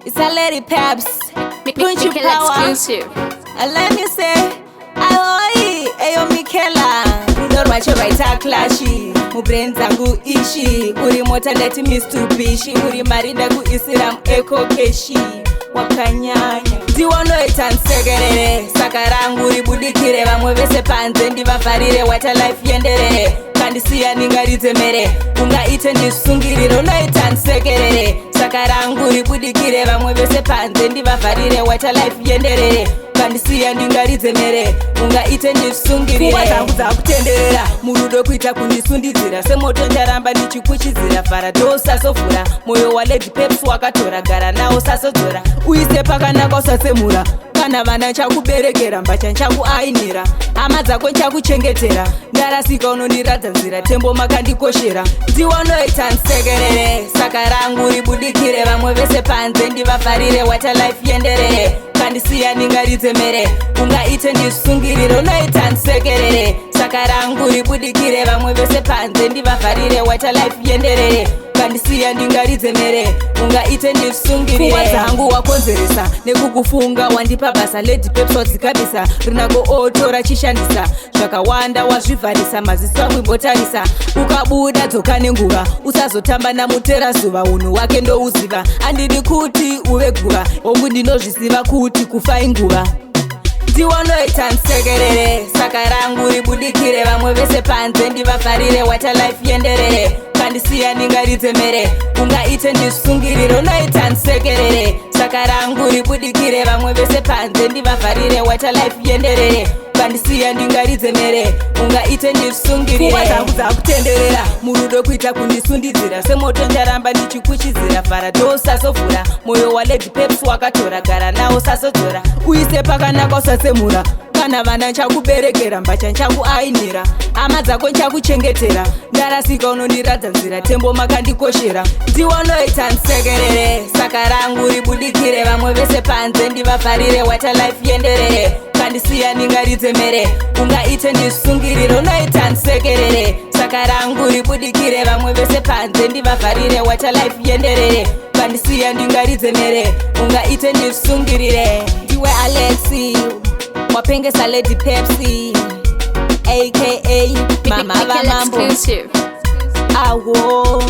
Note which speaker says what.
Speaker 1: It's a lady peps. Don't you power? Let me say, Aoi, Ayo Mikela. Don't watch your right clashi. Mu brain zangu ishi. Uri mota let me stupishi. Uri marida ku isiram eko keshi. Wakanyanya ndiwono itansegerere sakarangu ribudikire vamwe vese panze ndivafarire wata life yenderere kandisiya ningaridze mere ungaite ndisungirire unoita nsegerere sakarangu ribudikire vamwe vese panze ndivafarire wata life yenderere kandisiya ndingaridze mere ungaite ndisungirire pfungwa dzangu dzakutenderera murudo kuita kundisundidzira semoto ndaramba ndichikuchidzira farado usasovhura moyo walady peps wakatora gara nawo sasodzora uise pakanaka usasemura kana vana chakuberekera mbacha nchakuainira hama dzako nchakuchengetera ndarasika unondiradza nzira tembo makandikoshera ndiwonoita nsegerere saka rangu ribudikire vamwe vese panze ndivafarire wata life yenderere kandisiya ningaridze mere ungaite ndisungirire unoita nsegerere saka rangu ribudikire vamwe vese panze ndivafarire wata life yenderere kandisiya ndingaridze mere ungaite ndisungirire pfungwa dzangu wakonzeresa nekukufunga wandipa basa lady peps wadzikabisa rinako otora chishandisa zvakawanda wazvivharisa maziso amwe imbotarisa ukabuda dzoka nenguva usazotamba namuterazuva unhu wake ndouziva handidi kuti uve guva hongu ndinozvisiva kuti kufa inguva ndiwonoita nsegerere saka rangu ribudikire vamwe vese panze ndivafarire wata life yenderere kandisiya ningaridze mere ungaite ndisungirire unoita nsegerere saka rangu ribudikire vamwe vese panze ndivafarire wata life yenderere kandisiya ndingaridze mere ungaite ndisungirire pfungwa dzangu dzakutenderera murudo kuita kundisundidzira semoto ndaramba ndichikuchidzira farado usasovhura moyo walady peps wakatora gara nawo sasodzora uise pakanaka usasemura kana vana nchakuberekera mbacha nchakuainira hama dzako nchakuchengetera ndarasika unondiradza nzira tembo makandikoshera ndiwonoita nsegerere saka rangu ribudikire vamwe vese panze ndivafarire wata life yenderere kandisiya ningaridze mere ungaite ndisungirire unoita nsegerere saka rangu ribudikire vamwe vese panze ndivafarire wata life yenderere kandisiya ndingaridze mere ungaite ndisungirire ndiwe Alexi wapengesa lady pepsi aka mama vamambo awo